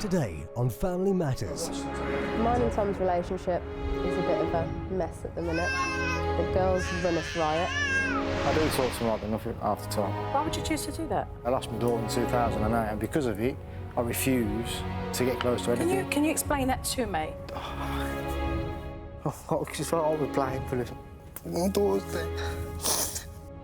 Today on Family Matters. Mine and Tom's relationship is a bit of a mess at the minute. The girls run us riot. I do talk to him like nothing half the time. Why would you choose to do that? I lost my daughter in 2008 and because of it, I refuse to get close to anything. Can you explain that to me? It's like I was playing for this. My daughter's dead.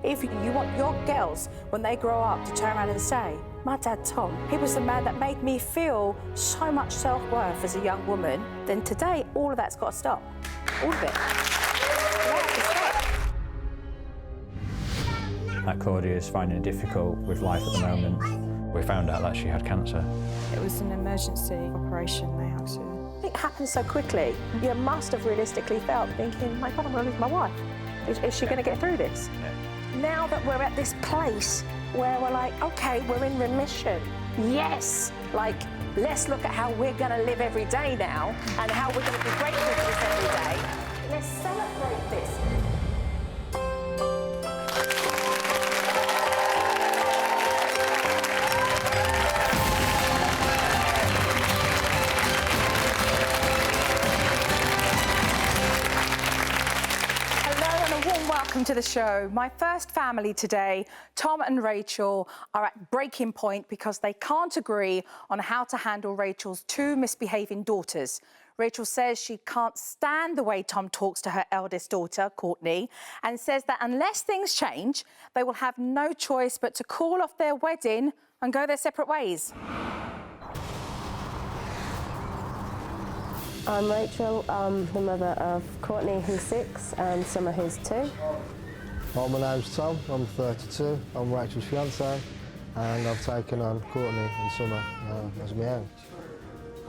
If you want your girls, when they grow up, to turn around and say, my dad, Tom, he was the man that made me feel so much self-worth as a young woman, then today, all of that's got to stop. All of it. That Claudia is finding it difficult with life at the moment. We found out that she had cancer. It was an emergency operation they had to. It happened so quickly. You must have realistically felt thinking, my God, I'm going to lose my wife. Is she going to get through this? Yeah. Now that we're at this place where we're like, OK, we're in remission. Yes! Like, let's look at how we're going to live every day now and how we're going to be grateful for this every day. Let's celebrate this. Welcome to the show. My first family today, Tom and Rachel, are at breaking point because they can't agree on how to handle Rachel's two misbehaving daughters. Rachel says she can't stand the way Tom talks to her eldest daughter, Courtney, and says that unless things change, they will have no choice but to call off their wedding and go their separate ways. I'm Rachel, I'm the mother of Courtney, who's 6, and Summer, who's 2. Well, my name's Tom, I'm 32, I'm Rachel's fiancé, and I've taken on Courtney and Summer as my own.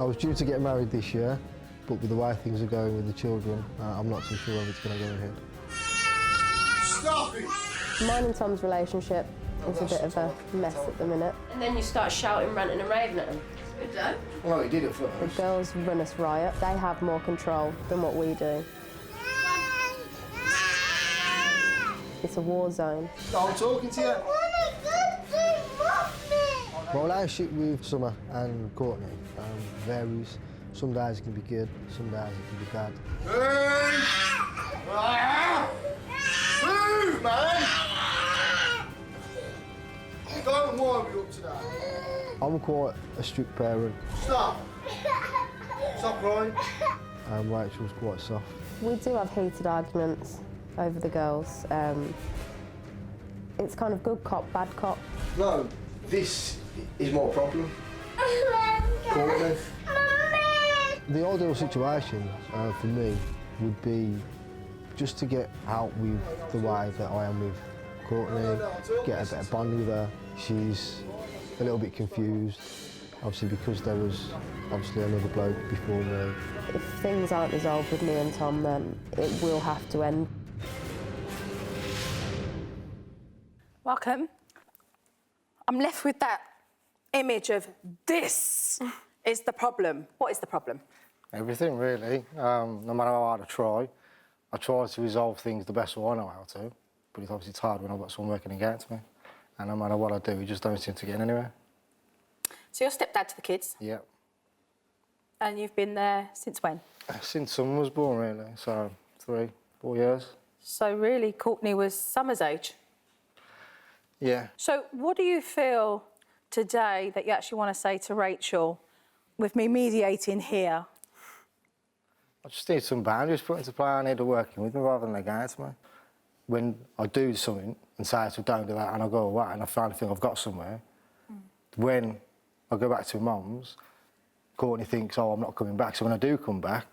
I was due to get married this year, but with the way things are going with the children, I'm not too sure if it's going to go ahead. Stop it! Mine and Tom's relationship is a bit of a mess at the minute. And then you start shouting, ranting and raving at them. Well, he did it first. The girls run us riot. They have more control than what we do. It's a war zone. I'm talking to you. My relationship with Summer and Courtney varies. Some days it can be good, some days it can be bad. Move, man! Don't worry up today. I'm quite a strict parent. Stop! Stop crying. Rachel's quite soft. We do have heated arguments over the girls. It's kind of good cop, bad cop. No, this is my problem. Courtney. The ideal situation for me would be just to get out with the way that I am with Courtney, get a better bond with her. She's a little bit confused, obviously because there was another bloke before me. If things aren't resolved with me and Tom, then it will have to end. Welcome. I'm left with that image of this is the problem. What is the problem? Everything, really. No matter how hard I try to resolve things the best way I know how to, but it's hard when I've got someone working against me. And no matter what I do, we just don't seem to get anywhere. So you're stepdad to the kids? Yeah. And you've been there since when? Since Summer was born, really. So 3, 4 years. So really, Courtney was Summer's age? Yeah. So what do you feel today that you actually want to say to Rachel with me mediating here? I just need some boundaries put into play. I need her working with me rather than against me. When I do something and say to her, don't do that, and I go away and I finally think I've got somewhere, when I go back to mum's, Courtney thinks, oh, I'm not coming back. So when I do come back,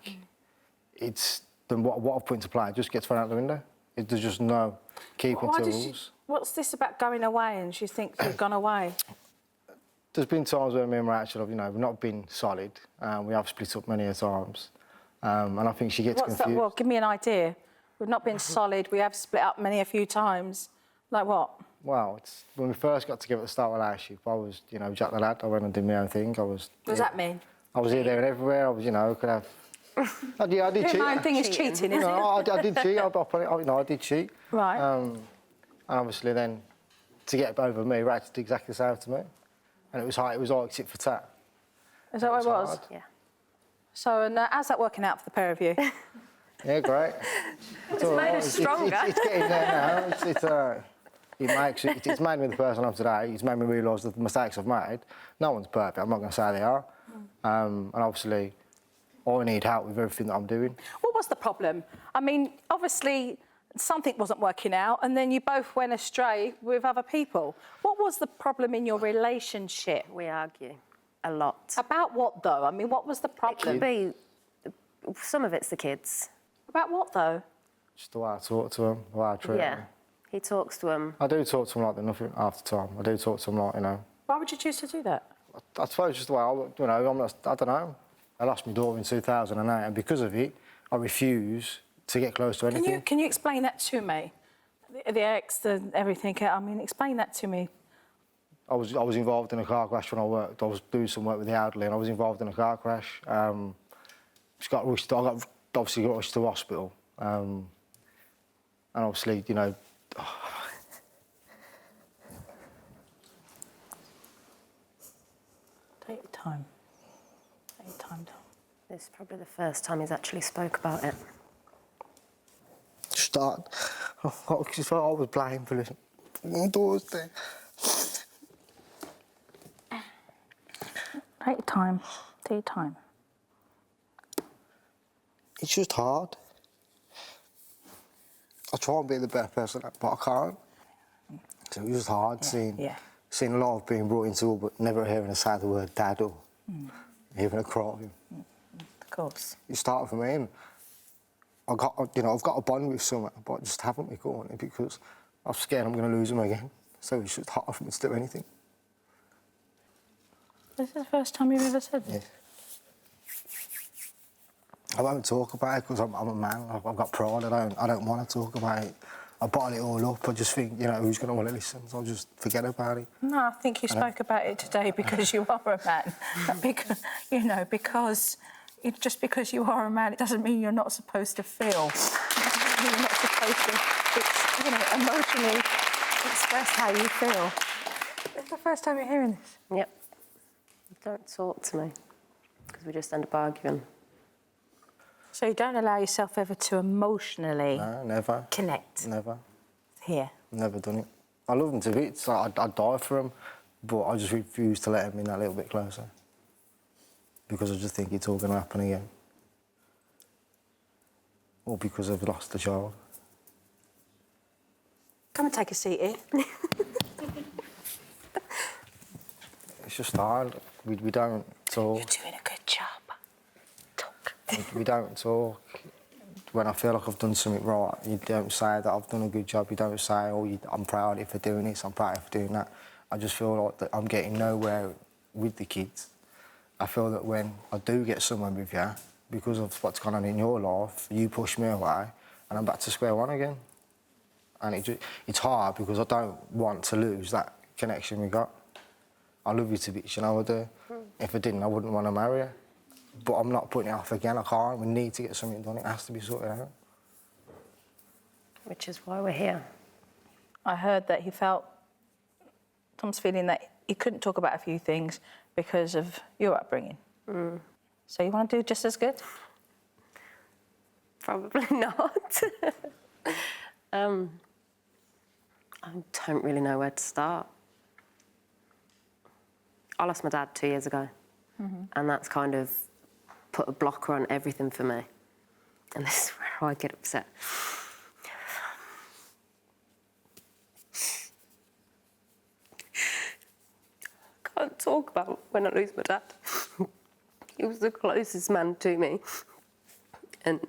then what I've put into play just gets thrown out the window. There's just no keeping to rules. What's this about going away and she thinks you've gone away? There's been times where me and Rachel have, we've not been solid. We have split up many times. And I think she gets confused. Well, give me an idea. We've not been solid. We have split up a few times. Like what? Well, when we first got together at the start of the relationship, I was, Jack the lad. I went and did my own thing. What does that mean? I was here, there and everywhere. I was, could have... I did cheat. My own thing is cheating, isn't it? I did cheat. I did cheat. Right. And obviously then, to get over me, Rachel did exactly the same to me. And it was like tit for tat. Is that what it was? hard. Yeah. So, and how's that working out for the pair of you? Yeah, great. It's all made right. us stronger. It's getting there now. It's made me the person I'm today. It's made me realise the mistakes I've made. No one's perfect. I'm not going to say they are. And obviously, I need help with everything that I'm doing. What was the problem? I mean, obviously, something wasn't working out, and then you both went astray with other people. What was the problem in your relationship? We argue a lot. About what, though? I mean, what was the It problem? could be, some of it's the kids. About what, though? Just the way I talk to them, the way I treat Yeah. them. He talks to them. I do talk to them like they're nothing half the time. I do talk to them like, you know... Why would you choose to do that? I suppose just the way I don't know. I lost my daughter in 2008, and because of it, I refuse to get close to anything. Can you explain that to me? The ex, everything. I mean, explain that to me. I was involved in a car crash when I worked. I was doing some work with the elderly, and I was involved in a car crash. Just got rushed. I obviously got rushed to hospital, and obviously, you know. Take your time. Take your time, Tom. This is probably the first time he's actually spoke about it. I was blamed for this. My daughter's there. Take your time. Take your time. It's just hard. I try and be the better person, but I can't. So it's just hard seeing a lot of being brought into it, but never hearing a say the word dad or even a cry. Of course. It started for me, and I've got a bond with someone, but I just haven't been going it because I'm scared I'm going to lose him again. So it's just hard for me to do anything. This is the first time you've ever said this? Yeah. I won't talk about it because I'm a man. I've got pride. I don't want to talk about it. I bottle it all up. I just think, you know, who's going to want to listen? So I'll just forget about it. No, I think you spoke about it today because you are a man. Because, you know, just because you are a man, it doesn't mean you're not supposed to feel. You're not supposed to, emotionally express how you feel. It's the first time you're hearing this. Yep. Don't talk to me, because we just end up arguing. So you don't allow yourself ever to emotionally never. Connect? Never. Here? Never done it. I love him to bits. I'd die for him, but I just refuse to let him in that little bit closer. Because I just think it's all going to happen again. Or because I've lost a child. Come and take a seat here. It's just hard. We don't talk. You're doing a good job. Talk. We don't talk. When I feel like I've done something right, you don't say that I've done a good job. You don't say, oh, I'm proud of you for doing this, I'm proud of you for doing that. I just feel like that I'm getting nowhere with the kids. I feel that when I do get someone with you, because of what's gone on in your life, you push me away, and I'm back to square one again. And it's hard because I don't want to lose that connection we got. I love you to bits, you know I do. If I didn't, I wouldn't want to marry you. But I'm not putting it off again, I can't. We need to get something done, it has to be sorted out. Which is why we're here. I heard that Tom's feeling that he couldn't talk about a few things because of your upbringing. So you want to do just as good? Probably not. I don't really know where to start. I lost my dad 2 years ago, and that's kind of put a blocker on everything for me. And this is where I get upset. I can't talk about when I lose my dad. He was the closest man to me. And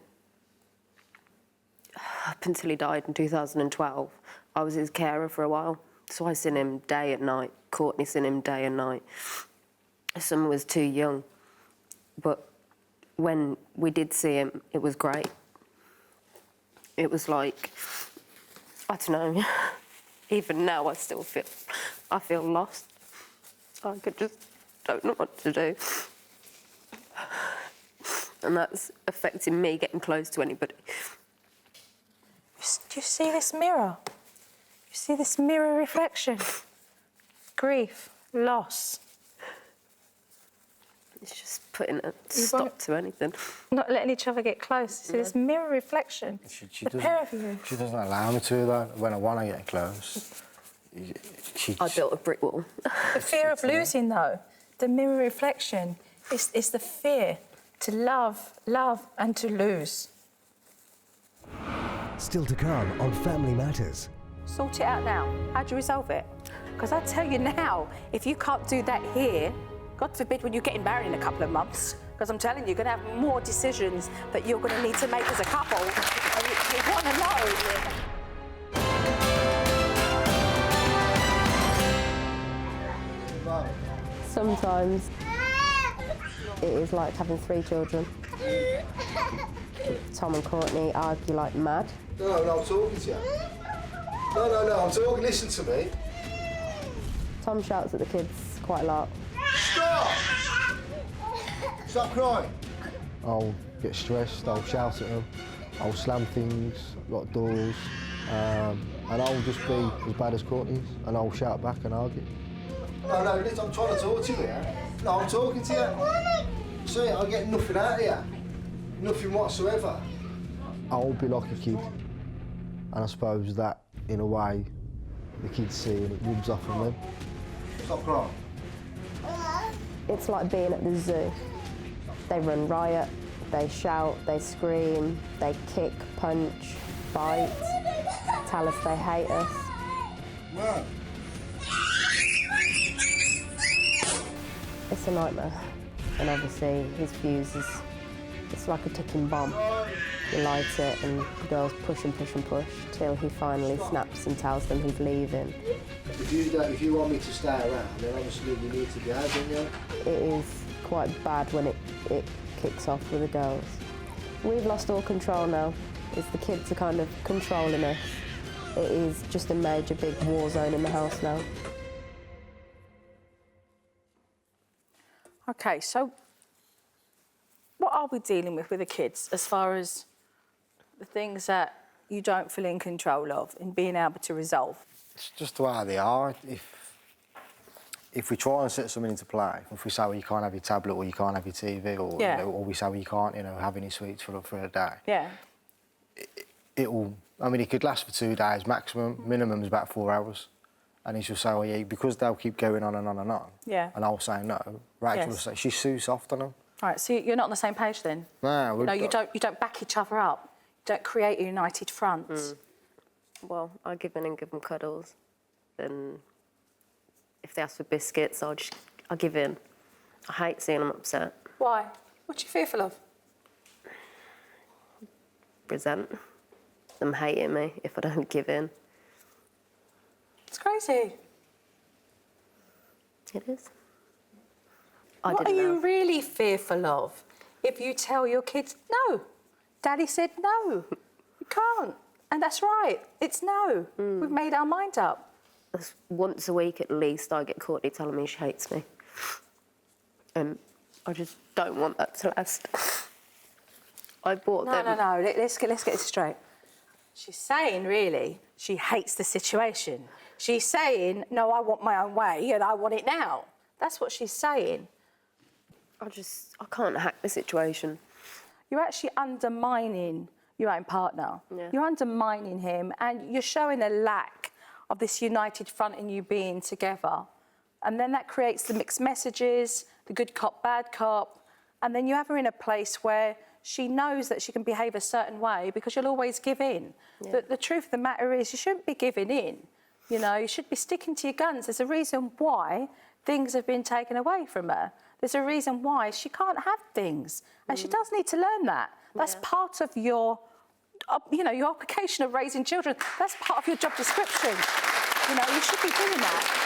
up until he died in 2012, I was his carer for a while. So I seen him day and night. Courtney seen him day and night. Son was too young. But when we did see him, it was great. It was like, I don't know, even now I still feel lost. I just don't know what to do. And that's affecting me getting close to anybody. Do you see this mirror? You see this mirror reflection? Grief, loss. It's just putting a stop to anything. Not letting each other get close. So this mirror reflection. She The doesn't, pair of you. She doesn't allow me to, though, when I want to get close. I built a brick wall. The fear of losing, though, the mirror reflection, is the fear to love and to lose. Still to come on Family Matters. Sort it out now. How do you resolve it? Because I tell you now, if you can't do that here, God forbid when you're getting married in a couple of months, because I'm telling you, you're going to have more decisions that you're going to need to make as a couple, and you want to know. Sometimes it is like having 3 children. Tom and Courtney argue like mad. No, I'm talking to you. No, I'm talking. Listen to me. Tom shouts at the kids quite a lot. Stop! Stop crying. I'll get stressed, I'll shout at them, I'll slam things, lock doors, and I'll just be as bad as Courtney is, and I'll shout back and argue. No, listen, I'm trying to talk to you here. No, I'm talking to you. See, I get nothing out of you. Nothing whatsoever. I'll be like a kid, and I suppose that, in a way, the kids see and it rubs off on them. Stop crying. It's like being at the zoo. They run riot, they shout, they scream, they kick, punch, bite, tell us they hate us. Where? It's a nightmare. And obviously his fuse is, it's like a ticking bomb. You light it and the girls push and push and push till he finally snaps and tells them he's leaving. If you want me to stay around, then obviously you need to go, don't you? It is quite bad when it kicks off with the girls. We've lost all control now. It's the kids are kind of controlling us. It is just a major big war zone in the house now. OK, so what are we dealing with the kids as far as the things that you don't feel in control of and being able to resolve? It's just the way they are. If we try and set something into play, if we say, well, you can't have your tablet or you can't have your TV, or, Yeah. you know, or we say, well, you can't, have any sweets for a day, Yeah. it could last for 2 days maximum. Minimum is about 4 hours. And he's just say, well, yeah, because they'll keep going on and on and on. Yeah. And I'll say no. Rachel will Yes. say, she's too soft on them. All right, so you're not on the same page then? No, No, you don't back each other up. You don't create a united front. Well, I give in and give them cuddles. Then if they ask for biscuits, I'll give in. I hate seeing them upset. Why? What are you fearful of? Resent them hating me if I don't give in. It's crazy. It is. What are you really fearful of if you tell your kids, no, Daddy said no, you can't. And that's right, it's no. We've made our mind up. Once a week at least, I get Courtney telling me she hates me. And I just don't want that to last. I bought them... No, let's get this straight. She's saying, really, she hates the situation. She's saying, no, I want my own way and I want it now. That's what she's saying. I can't hack the situation. You're actually undermining your own partner. Yeah. You're undermining him and you're showing a lack of this united front in you being together. And then that creates the mixed messages, the good cop, bad cop. And then you have her in a place where she knows that she can behave a certain way because you'll always give in. Yeah. The truth of the matter is you shouldn't be giving in. You should be sticking to your guns. There's a reason why things have been taken away from her. There's a reason why she can't have things. And she does need to learn that. That's part of your, your application of raising children. That's part of your job description. You should be doing that.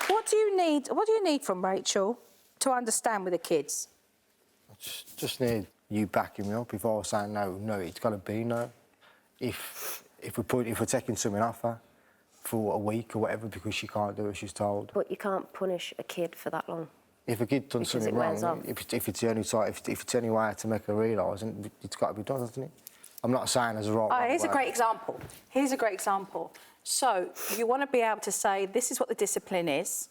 What do you need from Rachel to understand with the kids? I just need you backing me up. If I was saying no, it's got to be no. If we're taking something off her for a week or whatever because she can't do what she's told. But you can't punish a kid for that long. If a kid done Because something it wears wrong, off. if it's the only time, if it's any way to make her realise, then it's got to be done, hasn't it? I'm not saying there's a right. Here's a great example. So you want to be able to say, this is what the discipline is,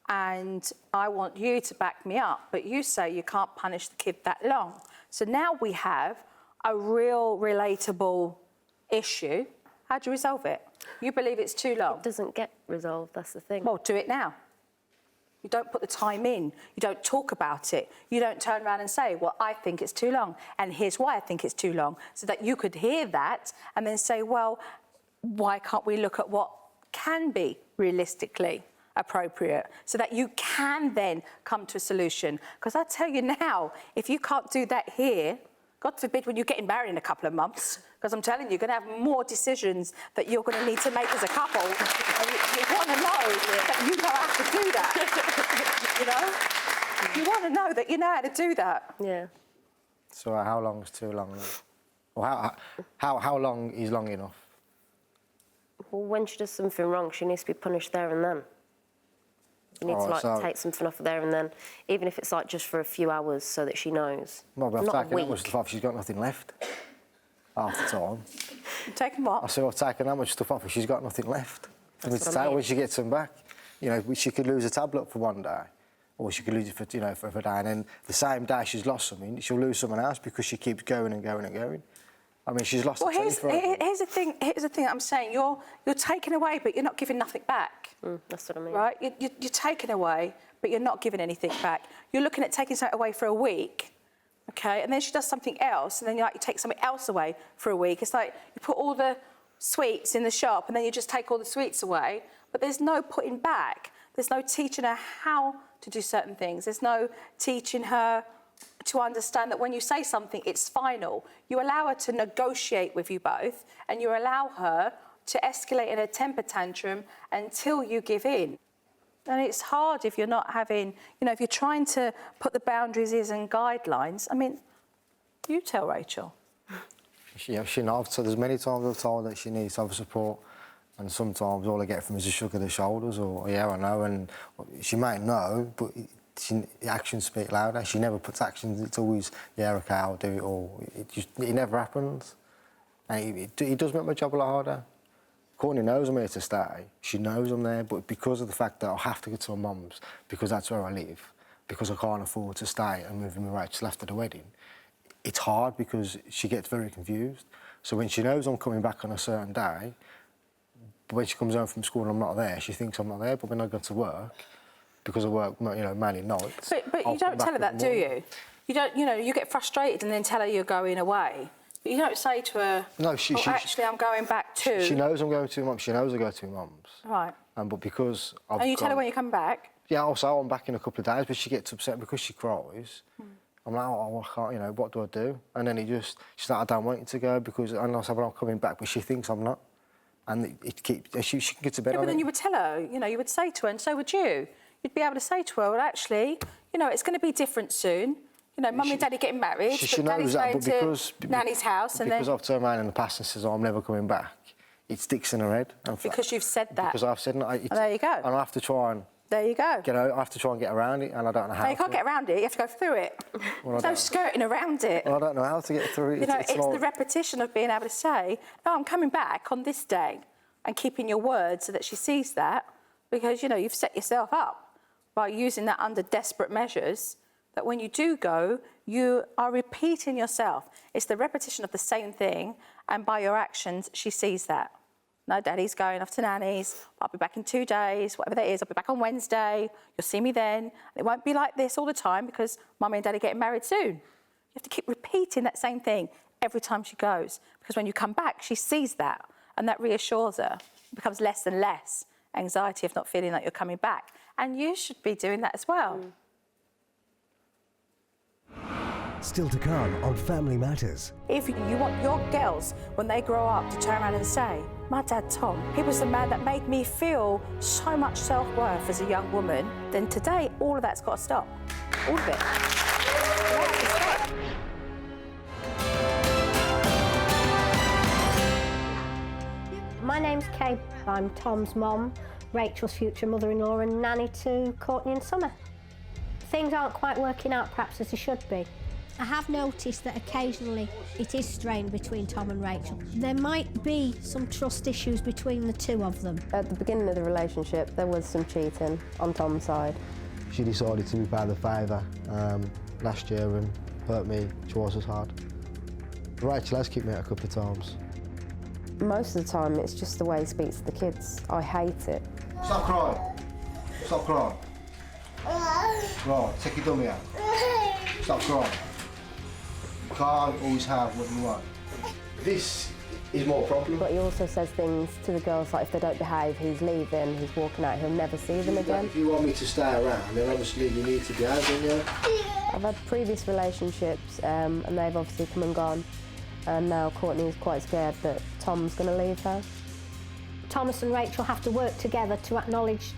and I want you to back me up, but you say you can't punish the kid that long. So now we have a real relatable issue. How do you resolve it? You believe it's too long. It doesn't get resolved, that's the thing. Well, do it now. You don't put the time in. You don't talk about it. You don't turn around and say, well, I think it's too long, and here's why I think it's too long, so that you could hear that and then say, well, why can't we look at what can be realistically appropriate, so that you can then come to a solution? Because I tell you now, if you can't do that here, God forbid when you're getting married in a couple of months, because I'm telling you, you're going to have more decisions that you're going to need to make as a couple. And you want to know that you know how to do that. You know? You want to know that you know how to do that. Yeah. So how long is too long? Or how long is long enough? Well, when she does something wrong, she needs to be punished there and then. You need to like take something off there and then, even if it's like just for a few hours, so that she knows. No, but Not a I've taken that week. much stuff off. She's got nothing left. Half the time. Taking what? I said I've taken that much stuff off, and she's got nothing left for me to what I take mean. when she gets them back. You know, she could lose a tablet for one day, or she could lose it for for a day, and then the same day she's lost something, she'll lose something else because she keeps going and going and going. I mean, she's lost. Well, the here's the thing. Here's the thing that I'm saying. You're taking away, but you're not giving nothing back. That's what I mean. Right? You're taking away, but you're not giving anything back. You're looking at taking something away for a week, okay? And then she does something else, and then you take something else away for a week. It's like you put all the sweets in the shop, and then you just take all the sweets away, but there's no putting back. There's no teaching her how to do certain things. There's no teaching her to understand that when you say something, it's final. You allow her to negotiate with you both, and you allow her to escalate in a temper tantrum until you give in. And it's hard if you're not having, if you're trying to put the boundaries and guidelines. I mean, you tell Rachel. She knows. So there's many times I've told her that she needs to have support, and sometimes all I get from her is a shrug of the shoulders, or yeah, I know, and she might know, but the actions speak louder. She never puts actions. It's always, yeah, okay, I'll do it, or it never happens. And it does make my job a lot harder. Courtney knows I'm here to stay. She knows I'm there, but because of the fact that I have to go to my mum's, because that's where I live, because I can't afford to stay and move in with Rachel after the wedding, it's hard because she gets very confused. So when she knows I'm coming back on a certain day, when she comes home from school and I'm not there, she thinks I'm not there. But when I go to work, because I work, mainly nights. But you don't tell her that, do you? You don't. You get frustrated and then tell her you're going away. But you don't say to her, no, actually, I'm going back too. She knows I'm going to my mum. She knows I go to my mum's. Right. But because I've And you tell her when you come back? Yeah, also I'm back in a couple of days, but she gets upset because she cries. I'm like, oh, I can't, what do I do? And then she's like, I don't want you to go because, and I said, well, I'm coming back, but she thinks I'm not. And it keeps, she can get to bed on it. But then you would tell her, you would say to her, and so would you. You'd be able to say to her, well, actually, it's going to be different soon. Mum and Daddy getting married, she but knows Daddy's that, going but to Nanny's house, and because I've turned around in the past and says, oh, I'm never coming back, it sticks in her head. Because you've said that. Because I've said it. There you go. And I have to try and... There you go. I have to try and get around it, and I don't know how. No, you can't get around it. You have to go through it. There's no skirting around it. Well, I don't know how to get through it. It's the repetition of being able to say, no, I'm coming back on this day, and keeping your word so that she sees that, because, you've set yourself up by using that under desperate measures, that when you do go, you are repeating yourself. It's the repetition of the same thing, and by your actions, she sees that. No, Daddy's going off to Nanny's. I'll be back in 2 days, whatever that is. I'll be back on Wednesday. You'll see me then. It won't be like this all the time because Mummy and Daddy are getting married soon. You have to keep repeating that same thing every time she goes, because when you come back, she sees that, and that reassures her. It becomes less and less anxiety of not feeling like you're coming back. And you should be doing that as well. Still to come on Family Matters. If you want your girls, when they grow up, to turn around and say, my dad, Tom, he was the man that made me feel so much self-worth as a young woman, then today, all of that's got to stop. All of it. My name's Kay. I'm Tom's mum, Rachel's future mother-in-law and nanny to Courtney and Summer. Things aren't quite working out perhaps as they should be. I have noticed that occasionally it is strained between Tom and Rachel. There might be some trust issues between the two of them. At the beginning of the relationship, there was some cheating on Tom's side. She decided to repay the favour last year and hurt me twice as hard. Rachel has kicked me out a couple of times. Most of the time, it's just the way he speaks to the kids. I hate it. Stop crying. Stop crying. Right, take your dummy out. Stop crying. You can't always have what you want. This is more a problem. But he also says things to the girls like if they don't behave, he's leaving, he's walking out, he'll never see them again. If you want me to stay around, then obviously you need to behave, don't you? I've had previous relationships and they've obviously come and gone. And now Courtney's quite scared that Tom's going to leave her. Thomas and Rachel have to work together to acknowledge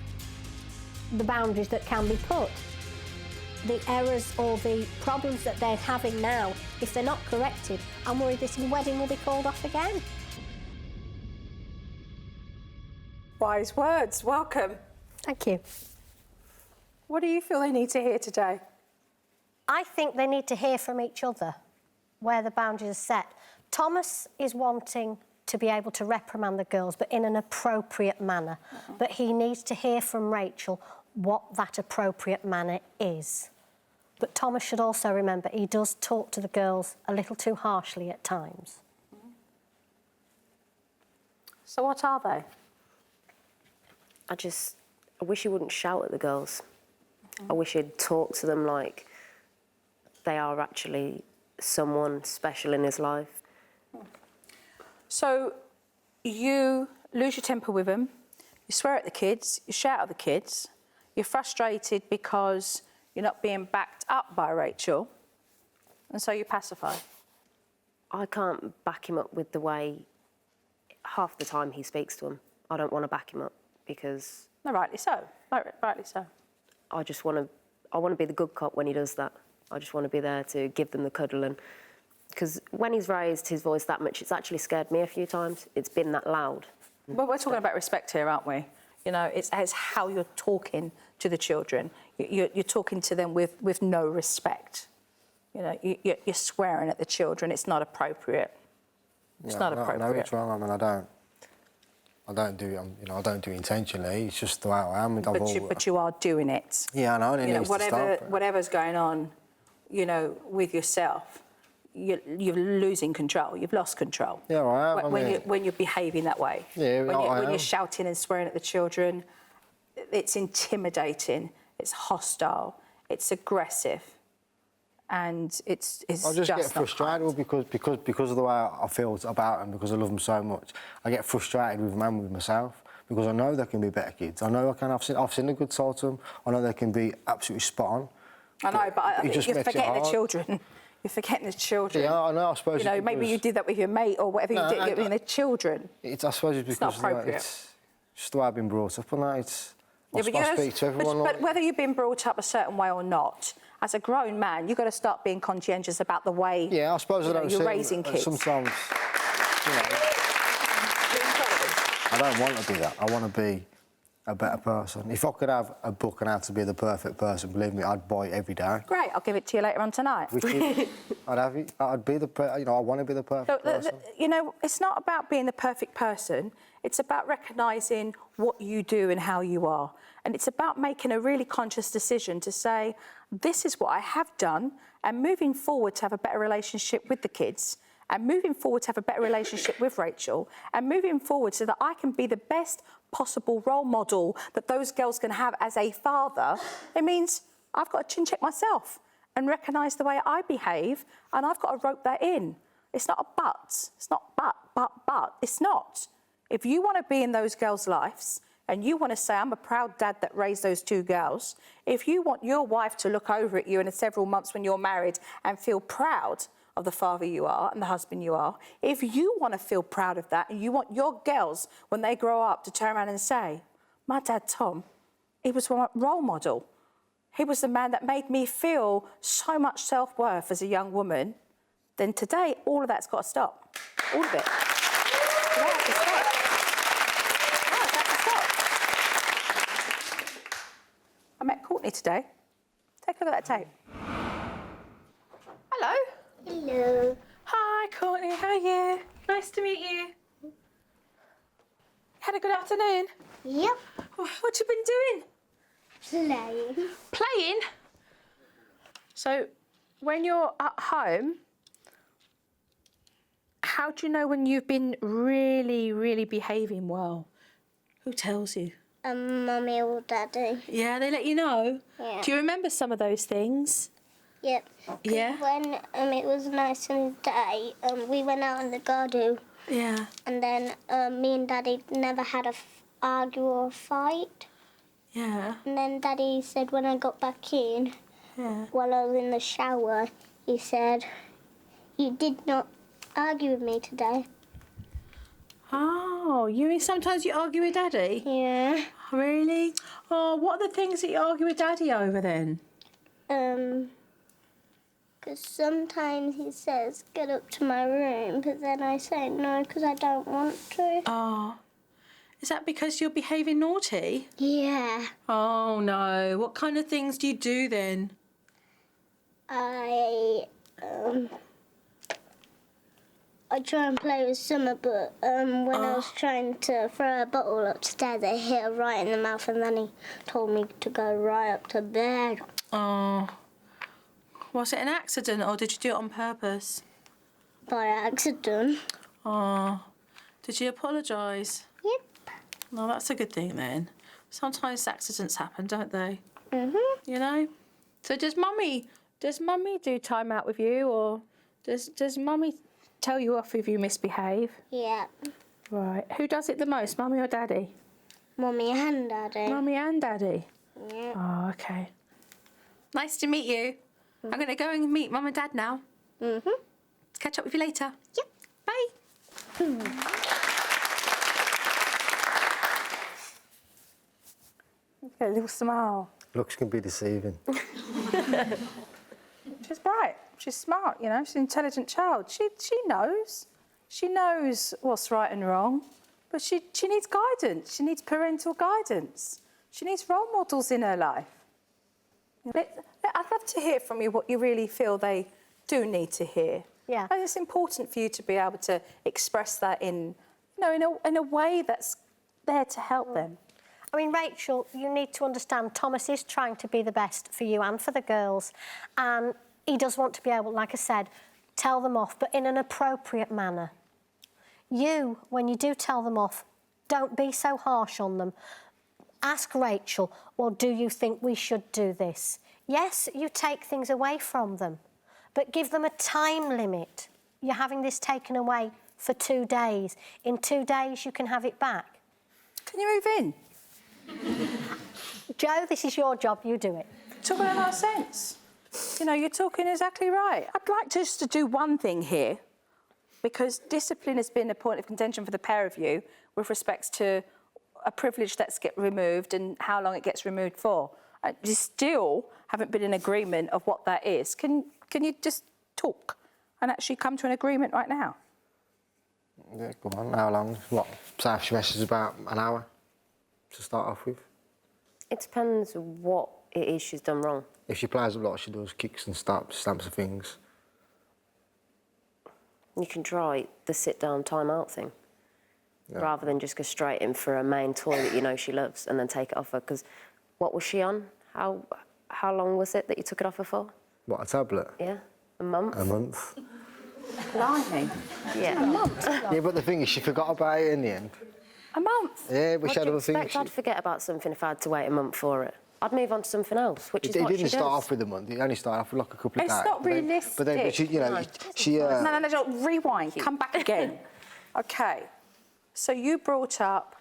the boundaries that can be put. The errors or the problems that they're having now, if they're not corrected, I'm worried this wedding will be called off again. Wise words. Welcome. Thank you. What do you feel they need to hear today? I think they need to hear from each other where the boundaries are set. Thomas is wanting to be able to reprimand the girls, but in an appropriate manner. But he needs to hear from Rachel what that appropriate manner is. But Thomas should also remember he does talk to the girls a little too harshly at times. So what are they? I wish he wouldn't shout at the girls. I wish he'd talk to them like they are actually someone special in his life. So you lose your temper with them, you swear at the kids, you shout at the kids, you're frustrated because you're not being backed up by Rachel, and so you pacify. I can't back him up with the way half the time he speaks to them. I don't want to back him up because... No, rightly so. Rightly so. I want to be the good cop when he does that. I just want to be there to give them the cuddle, and because when he's raised his voice that much, it's actually scared me a few times. It's been that loud. Well, we're talking about respect here, aren't we? You know, it's how you're talking to the children. You're talking to them with no respect. You know, you're swearing at the children. It's not appropriate. It's not appropriate. I know it's wrong. I mean, I don't do it. You know, I don't do it intentionally. It's just the way I am. But you are doing it. Yeah, I know. And it needs to stop. Whatever's going on, you know, with yourself, you're losing control. You've lost control. Yeah, I am. When you're behaving that way. Yeah, when you're shouting and swearing at the children, it's intimidating. It's hostile. It's aggressive. And it's I just get frustrated because of the way I feel about them, because I love them so much. I get frustrated with them and with myself because I know they can be better kids. I know I can. I've seen a good side to them. I know they can be absolutely spot on. I know, but you're forgetting the children. You're forgetting the children. Yeah, I know. I suppose. You know, maybe you did that with your mate or whatever you did. I mean, the children. I suppose it's because not appropriate. It's just the way I've been brought up, and that I but speak to everyone. But whether you've been brought up a certain way or not, as a grown man, you've got to start being conscientious about the way. Yeah, I suppose you're raising kids. Sometimes, you know, I don't want to do that. I want to be a better person. If I could have a book on how to be the perfect person, believe me, I'd buy it every day. Great, I'll give it to you later on tonight. I'd have it. I'd be I want to be the perfect person. You know, it's not about being the perfect person. It's about recognising what you do and how you are. And it's about making a really conscious decision to say, this is what I have done, and moving forward to have a better relationship with the kids, and moving forward to have a better relationship with Rachel, and moving forward so that I can be the best possible role model that those girls can have as a father. It means I've got to chin check myself and recognise the way I behave, and I've got to rope that in. It's not a but. It's not but. It's not. If you want to be in those girls' lives and you want to say, I'm a proud dad that raised those two girls, if you want your wife to look over at you in several months when you're married and feel proud of the father you are and the husband you are, if you want to feel proud of that and you want your girls, when they grow up, to turn around and say, my dad, Tom, he was my role model. He was the man that made me feel so much self-worth as a young woman, then today, all of that's got to stop. All of it. I met Courtney today. Take a look at that tape. Hello. Hello. Hi, Courtney. How are you? Nice to meet you. Had a good afternoon? Yep. What you been doing? Playing. Playing? So, when you're at home, how do you know when you've been really, really behaving well? Who tells you? Mummy or Daddy. Yeah, they let you know? Yeah. Do you remember some of those things? Yep. Yeah? When it was a nice sunny day, we went out in the garden. Yeah. And then me and Daddy never had a argue or a fight. Yeah. And then Daddy said when I got back in, while I was in the shower, he said, "You did not argue with me today." Oh, you mean sometimes you argue with Daddy? Yeah. Really? Oh, what are the things that you argue with Daddy over then? Because sometimes he says, "Get up to my room," but then I say no because I don't want to. Oh, is that because you're behaving naughty? Yeah. Oh, no. What kind of things do you do then? I try and play with Summer, but when I was trying to throw a bottle upstairs, I hit her right in the mouth, and then he told me to go right up to bed. Oh. Was it an accident or did you do it on purpose? By accident. Oh. Did you apologise? Yep. No, that's a good thing then. Sometimes accidents happen, don't they? Mhm. You know? So does Mummy do time out with you, or does Mummy tell you off if you misbehave? Yeah. Right. Who does it the most, Mummy or Daddy? Mummy and Daddy. Mummy and Daddy? Yeah. Oh, okay. Nice to meet you. I'm going to go and meet Mum and Dad now. Mhm. Catch up with you later. Yep. Bye. Get a little smile. Looks can be deceiving. She's bright. She's smart, you know. She's an intelligent child. She knows. She knows what's right and wrong. But she needs guidance. She needs parental guidance. She needs role models in her life. I'd love to hear from you what you really feel they do need to hear. Yeah. And it's important for you to be able to express that in a way that's there to help them. I mean, Rachel, you need to understand Thomas is trying to be the best for you and for the girls. And he does want to be able, like I said, tell them off, but in an appropriate manner. You, when you do tell them off, don't be so harsh on them. Ask Rachel, well, do you think we should do this? Yes, you take things away from them, but give them a time limit. You're having this taken away for 2 days. In 2 days, you can have it back. Can you move in? Joe, this is your job, you do it. Talking in our sense. You know, you're talking exactly right. I'd like just to do one thing here, because discipline has been a point of contention for the pair of you with respects to a privilege that's get removed and how long it gets removed for. You still haven't been in agreement of what that is. Can you just talk and actually come to an agreement right now? Yeah, go on. How long? What? South Chimester is about an hour to start off with. It depends what it is she's done wrong. If she plays a lot, she does kicks and stamps of things. You can try the sit-down time-out thing, rather than just go straight in for a main toy that you know she loves and then take it off her. Because what was she on? How long was it that you took it off her for? What, a tablet? Yeah, a month. A month. Blimey. Yeah. A month. Yeah, but the thing is, she forgot about it in the end. A month? Yeah, but What she do had you other things. expect I'd forget about something if I had to wait a month for it? I'd move on to something else, which is what she It does. didn't start off with a month. It only started off with like a couple of days. It's not realistic. But she, you know, she. No, rewind. Come back again. OK. So you brought up,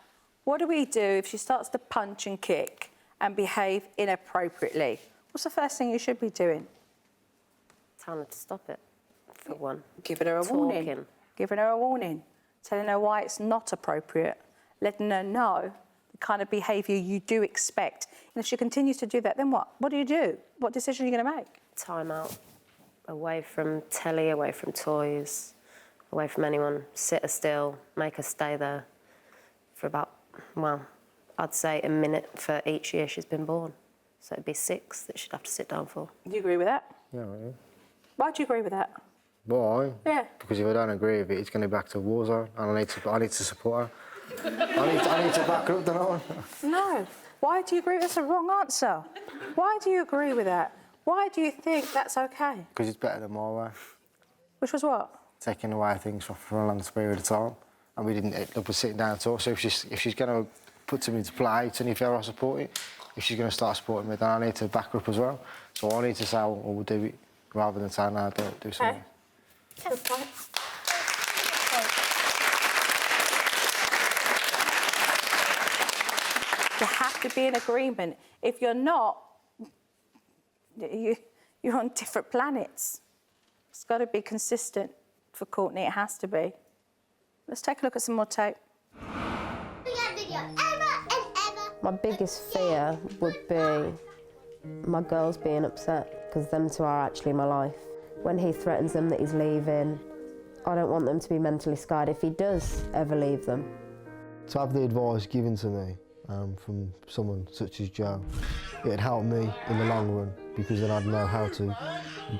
what do we do if she starts to punch and kick and behave inappropriately? What's the first thing you should be doing? Telling her to stop it, for one. Giving her a warning. Talking. Giving her a warning. Telling her why it's not appropriate. Letting her know the kind of behaviour you do expect. And if she continues to do that, then what? What do? What decision are you going to make? Time out. Away from telly, away from toys, away from anyone. Sit her still, make her stay there for about, well, I'd say a minute for each year she's been born. So it'd be 6 that she'd have to sit down for. Do you agree with that? Yeah. Why do you agree with that? Why? Yeah. Because if I don't agree with it, it's going to be back to a war zone, and I need to support her. I need to back her up, don't I? No. Why do you agree? That's a wrong answer. Why do you agree with that? Why do you think that's okay? Because it's better than my way. Which was what? Taking away things for a long period of time, and we didn't end up sitting down and talk. So if she's going to put something into play, it's only fair I support it. If she's going to start supporting me, then I need to back her up as well. So I need to say, well, we'll do it, rather than saying, no, don't do something. Okay. Good point. You have to be in agreement. If you're not, you're on different planets. It's got to be consistent for Courtney. It has to be. Let's take a look at some more tape. My biggest fear would be my girls being upset, because them two are actually my life. When he threatens them that he's leaving, I don't want them to be mentally scarred if he does ever leave them. To have the advice given to me from someone such as Joe, it'd help me in the long run, because then I'd know how to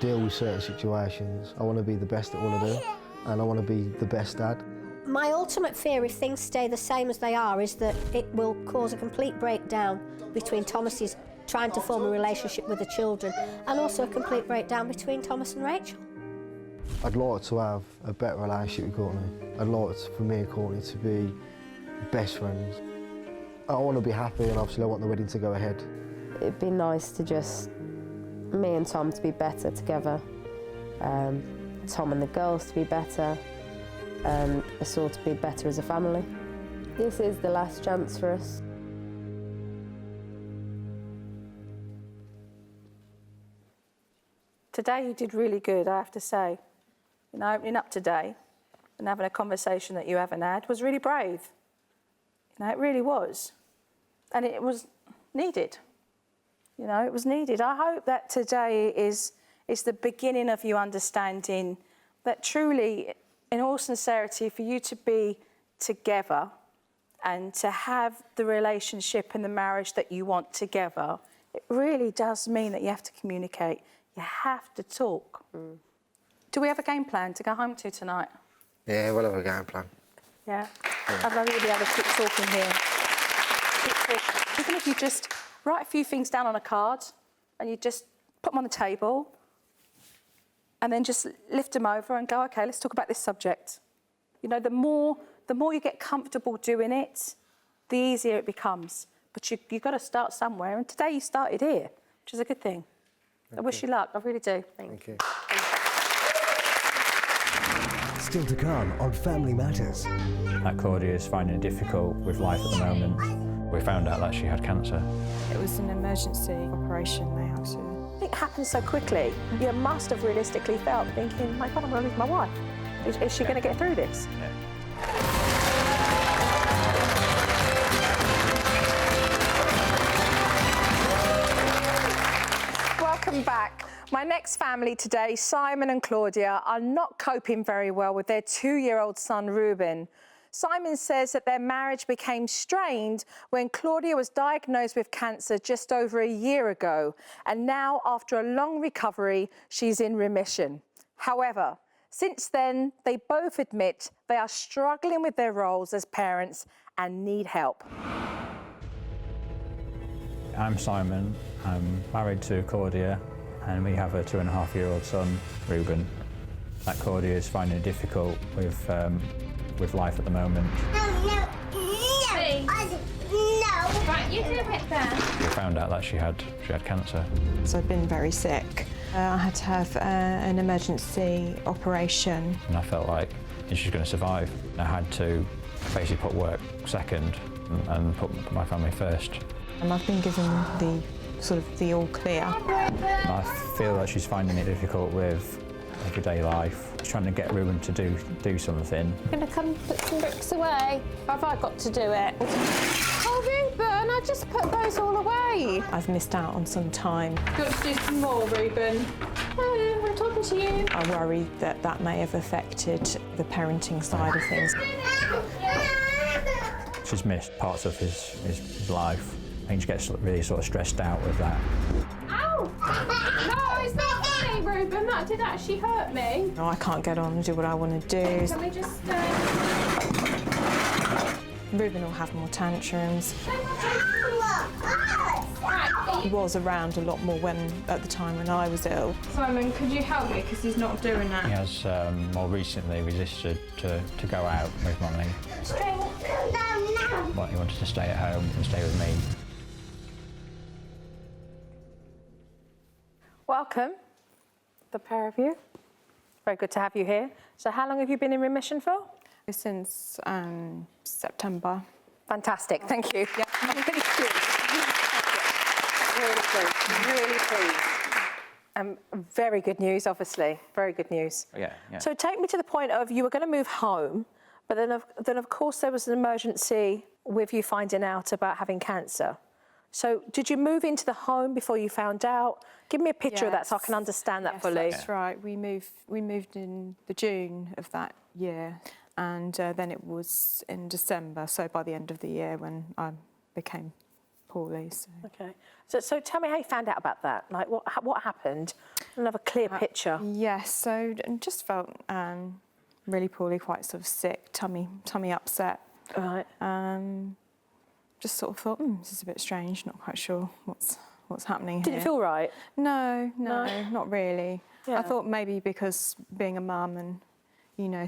deal with certain situations. I want to be the best at what I do, and I want to be the best dad. My ultimate fear, if things stay the same as they are, is that it will cause a complete breakdown between Thomas's trying to form a relationship with the children, and also a complete breakdown between Thomas and Rachel. I'd like to have a better relationship with Courtney. I'd like for me and Courtney to be best friends. I want to be happy, and obviously I want the wedding to go ahead. It'd be nice to just, me and Tom to be better together, Tom and the girls to be better, and us all to be better as a family. This is the last chance for us. Today you did really good, I have to say. You know, opening up today and having a conversation that you haven't had was really brave. You know, it really was. And it was needed. You know, it was needed. I hope that today is the beginning of you understanding that truly, in all sincerity, for you to be together and to have the relationship and the marriage that you want together, it really does mean that you have to communicate. You have to talk. Do we have a game plan to go home to tonight? Yeah, we'll have a game plan. Yeah? I'd love you to be able to keep talking here. Keep talking. Even if you just write a few things down on a card and you just put them on the table and then just lift them over and go, OK, let's talk about this subject. You know, the more you get comfortable doing it, the easier it becomes. But you've got to start somewhere, and today you started here, which is a good thing. I wish you luck, I really do. Thank you. Still to come on Family Matters. That Claudia is finding it difficult with life at the moment. We found out that she had cancer. It was an emergency operation they had to. It happened so quickly. You must have realistically felt thinking, my God, I'm going to lose my wife. Is she going to get through this? Yeah. Welcome back. My next family today, Simon and Claudia, are not coping very well with their 2-year-old son, Ruben. Simon says that their marriage became strained when Claudia was diagnosed with cancer just over a year ago, and now, after a long recovery, she's in remission. However, since then, they both admit they are struggling with their roles as parents and need help. I'm Simon. I'm married to Claudia, and we have a 2.5-year-old son, Ruben. That Claudia is finding it difficult with life at the moment. No. Right, you do it then. We found out that she had cancer. So I've been very sick. I had to have an emergency operation. And I felt like she's going to survive. I had to basically put work second and put my family first. And I've been given the sort of the all clear. And I feel that she's finding it difficult with everyday life. She's trying to get Ruben to do something. I'm going to come put some bricks away. Have I got to do it? Oh, Ruben, I just put those all away. I've missed out on some time. Got to do some more, Ruben. Oh, I'm talking to you. I worry that that may have affected the parenting side of things. She's missed parts of his life. I think she gets really sort of stressed out with that. Ow! No, it's not funny, Ruben. That did actually hurt me. No, I can't get on and do what I want to do. Can we just... Ruben will have more tantrums. He was around a lot more at the time when I was ill. Simon, could you help me? Because he's not doing that. He has more recently resisted to go out with Mummy. But he wanted to stay at home and stay with me. Welcome, the pair of you. Very good to have you here. So how long have you been in remission for? Since September. Fantastic, thank you. Yeah. Really pleased. Really pleased. Really pleased. Very good news, obviously. Very good news. Yeah. So take me to the point of you were going to move home, but then of course there was an emergency with you finding out about having cancer. So did you move into the home before you found out? Give me a picture of that so I can understand that fully. That's right. We moved in the June of that year, and then it was in December. So by the end of the year, when I became poorly. So. Okay. So tell me how you found out about that. Like what happened? Another clear picture. Yes. So just felt really poorly, quite sort of sick, tummy upset. Right. Just sort of thought, this is a bit strange. Not quite sure what's happening Did here. it feel right? No, not really. Yeah. I thought maybe because being a mum and,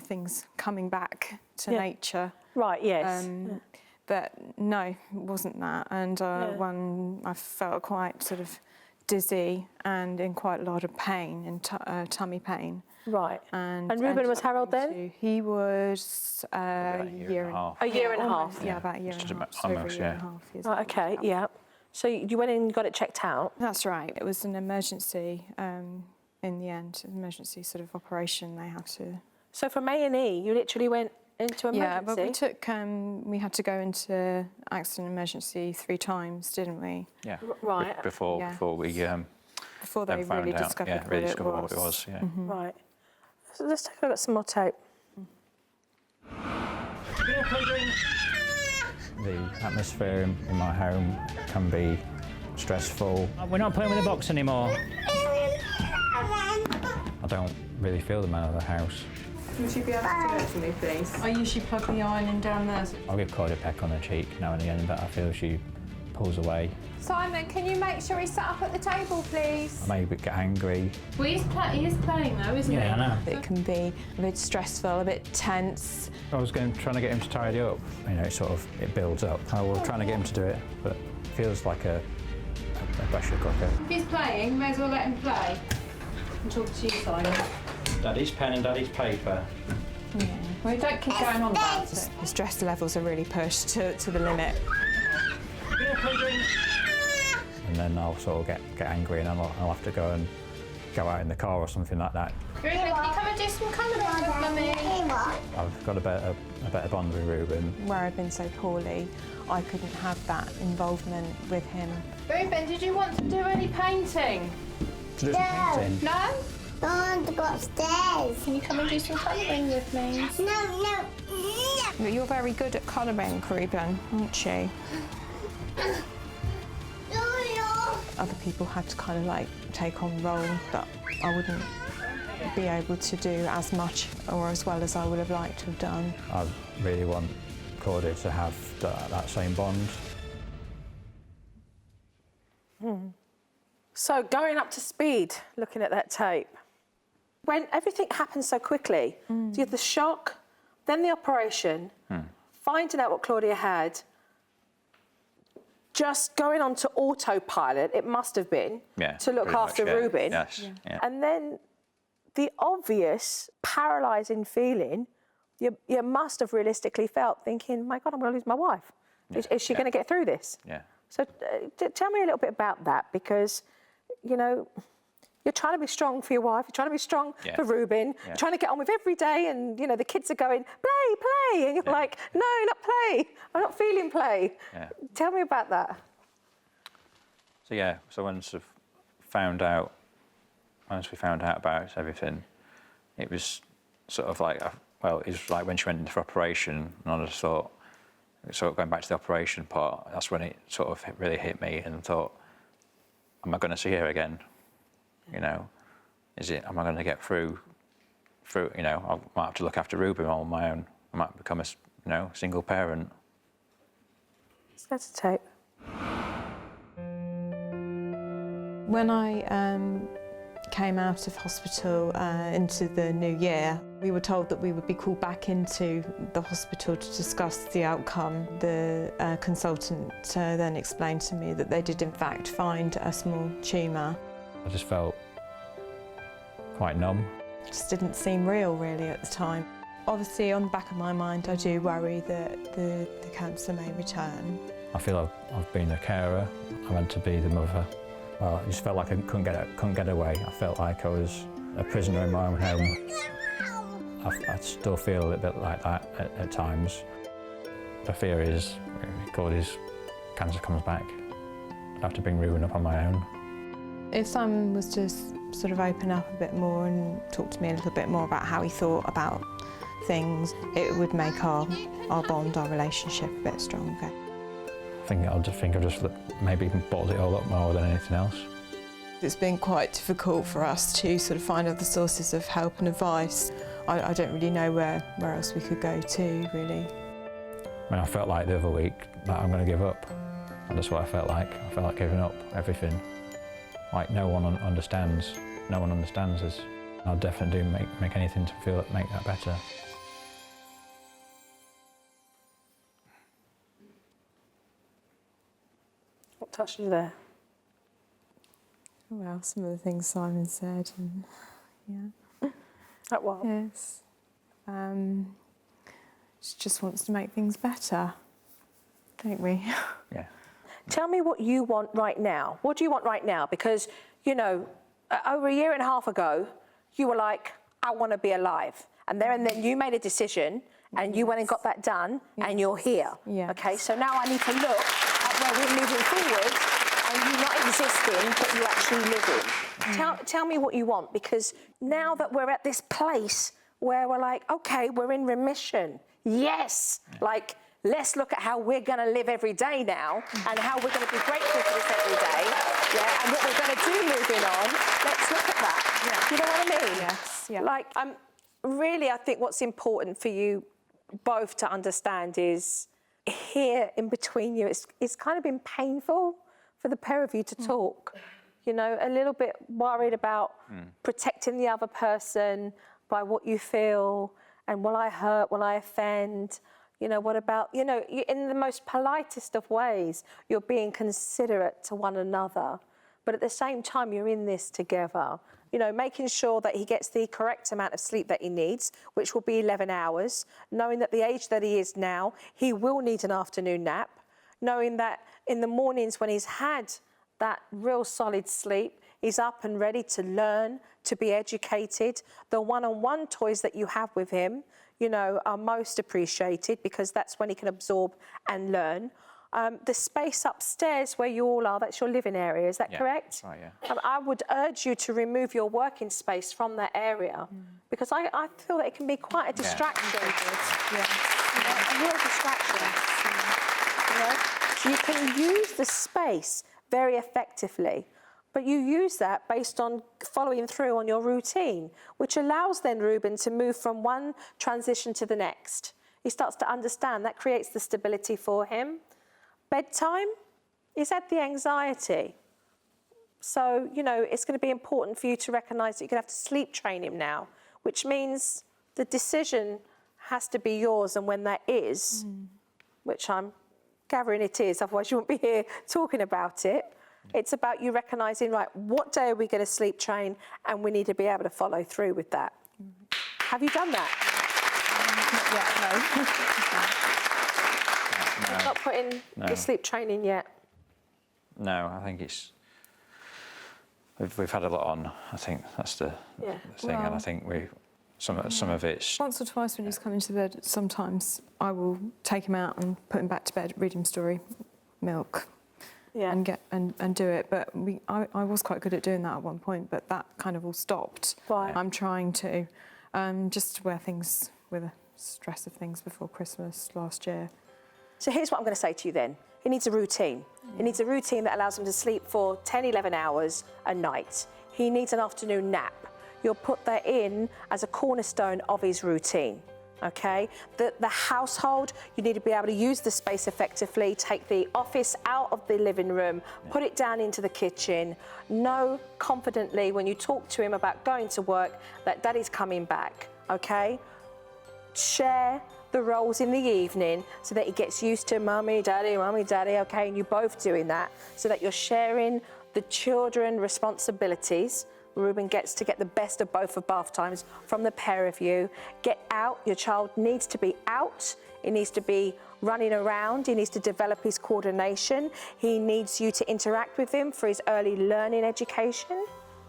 things coming back to nature. Right, yes. But no, it wasn't that. And when I felt quite sort of dizzy and in quite a lot of pain, in tummy pain. Right. And Ruben was how old then? He was a year and a half. A year and a half? Yeah, about a year and a half. Over a year and a half. Right, okay, yeah. So you went in and got it checked out? That's right. It was an emergency in the end, an emergency sort of operation they had to... So from A&E, you literally went into emergency? Yeah, but we had to go into accident emergency 3 times, didn't we? Yeah. Right. Before we before they really discovered what it was. Yeah. Mm-hmm. Right. So let's take a look at some more tape. The atmosphere in my home can be stressful. We're not playing with the box anymore. I don't really feel the man of the house. Would you be able to do it for me, please? I usually plug the iron in down there. I'll give Claudia a peck on the cheek now and again, but I feel she pulls away. Simon, can you make sure he's sat up at the table, please? I maybe get angry. Well, he is playing though, isn't he? Yeah, I know. It can be a bit stressful, a bit tense. I was trying to get him to tidy up. It builds up. I was trying to get him to do it, but it feels like a pressure cooker. If he's playing, may as well let him play. And talk to you, Simon. Daddy's pen and Daddy's paper. Yeah. Well, don't keep going on about it. The stress levels are really pushed to the limit. And then I'll sort of get angry and I'll have to go out in the car or something like that. Ruben, can you come and do some colouring with Mummy? I've got a better bond with Ruben. Where I've been so poorly, I couldn't have that involvement with him. Ruben, did you want to do any painting? To do some painting? No? I want to go upstairs. Can you come and do some colouring with me? No. You're very good at colouring, Ruben, aren't you? Other people had to kind of like take on role that I wouldn't be able to do as much or as well as I would have liked to have done. I really want Claudia to have that same bond. So going up to speed, looking at that tape, when everything happened so quickly, you had the shock, then the operation, finding out what Claudia had, just going on to autopilot, it must have been, to look after Ruben. Yes. Yeah. And then the obvious paralysing feeling, you must have realistically felt, thinking, my God, I'm going to lose my wife. Is she going to get through this? Yeah. So tell me a little bit about that, because, you're trying to be strong for your wife, you're trying to be strong for Ruben, you're trying to get on with every day, and, the kids are going, play, and you're like, no, not play, I'm not feeling play. Yeah. Tell me about that. So when sort of once we found out about everything, it was sort of like, it was like when she went into operation, and I just thought, sort of going back to the operation part, that's when it sort of really hit me and thought, am I going to see her again? You know, am I going to get through, you know, I might have to look after Ruben on my own. I might become a, single parent. Let's go to tape. When I came out of hospital into the new year, we were told that we would be called back into the hospital to discuss the outcome. The consultant then explained to me that they did in fact find a small tumour. I just felt quite numb. It just didn't seem real really at the time. Obviously on the back of my mind I do worry that the cancer may return. I feel I've been a carer. I meant to be the mother. Well, I just felt like I couldn't get away. I felt like I was a prisoner in my own home. I still feel a little bit like that at times. The fear is, if Cordy's cancer comes back, I'd have to bring Ruben up on my own. If Simon was to sort of open up a bit more and talk to me a little bit more about how he thought about things, it would make our bond, our relationship a bit stronger. I think I've just maybe bottled it all up more than anything else. It's been quite difficult for us to sort of find other sources of help and advice. I don't really know where else we could go to, really. I mean, I felt like the other week that I'm going to give up. And that's what I felt like. I felt like giving up everything. Like no one understands. No one understands us. I'll definitely do make anything to make that better. What touched you there? Well, some of the things Simon said, and yeah. Like what? Yes. She just wants to make things better, don't we? Yeah. Tell me what you want right now. What do you want right now? Because, you know, over a year and a half ago, you were like, I want to be alive. And then you made a decision and you went and got that done and you're here. Yes. Okay, so now I need to look at where we're moving forward and you not existing, but you actually living. Tell me what you want, because now that we're at this place where we're like, okay, we're in remission. Yes. Like, let's look at how we're going to live every day now and how we're going to be grateful for this every day. Yeah, and what we're going to do moving on. Let's look at that. Yeah. You know what I mean? Yes. Yeah. Like, really, I think what's important for you both to understand is here in between you, it's kind of been painful for the pair of you to talk. You know, a little bit worried about protecting the other person by what you feel and will I hurt, will I offend? You know, what about, you know, in the most politest of ways, you're being considerate to one another, but at the same time, you're in this together. You know, making sure that he gets the correct amount of sleep that he needs, which will be 11 hours, knowing that the age that he is now, he will need an afternoon nap, knowing that in the mornings when he's had that real solid sleep, he's up and ready to learn, to be educated. The one-on-one toys that you have with him, you know, are most appreciated because that's when he can absorb and learn. The space upstairs where you all are, that's your living area, is that correct? That's right, yeah. I would urge you to remove your working space from that area because I feel that it can be quite a distraction. A real distraction. You know? So you can use the space very effectively, but you use that based on following through on your routine, which allows then Ruben to move from one transition to the next. He starts to understand that creates the stability for him. Bedtime, he's had the anxiety. So, you know, it's going to be important for you to recognise that you're going to have to sleep train him now, which means the decision has to be yours, and when that is, which I'm gathering it is, otherwise you won't be here talking about it. It's about you recognising, right, what day are we going to sleep train, and we need to be able to follow through with that. Have you done that? Not yet, no. You've not put in the sleep training yet? No, I think it's... We've had a lot on. I think that's the thing, and I think some of it's... Once or twice when he's coming to bed, sometimes I will take him out and put him back to bed, read him story, milk, and do it. But I was quite good at doing that at one point, but that kind of all stopped. Right. I'm trying to, just where things, with the stress of things before Christmas last year. So here's what I'm going to say to you then. He needs a routine. He needs a routine that allows him to sleep for 10, 11 hours a night. He needs an afternoon nap. You'll put that in as a cornerstone of his routine. Okay, the household, you need to be able to use the space effectively, take the office out of the living room, put it down into the kitchen, know confidently when you talk to him about going to work that daddy's coming back, okay? Share the roles in the evening so that he gets used to mummy, daddy, okay, and you both doing that so that you're sharing the children responsibilities. Ruben gets to get the best of both of bath times from the pair of you. Get out, your child needs to be out. He needs to be running around. He needs to develop his coordination. He needs you to interact with him for his early learning education,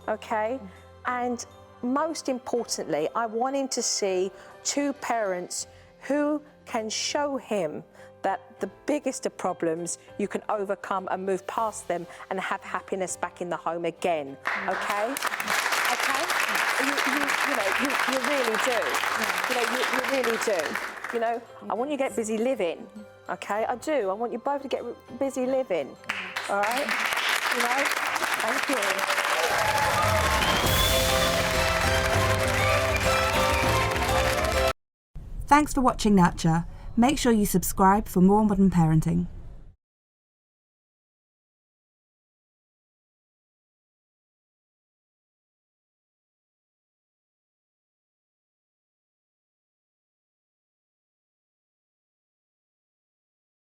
okay? And most importantly, I want him to see two parents who can show him that the biggest of problems you can overcome and move past them and have happiness back in the home again, okay? Okay? You really do. You really do. I want you to get busy living, okay? I do. I want you both to get busy living, all right? Thank you. Thanks for watching Nurture. Make sure you subscribe for more modern parenting.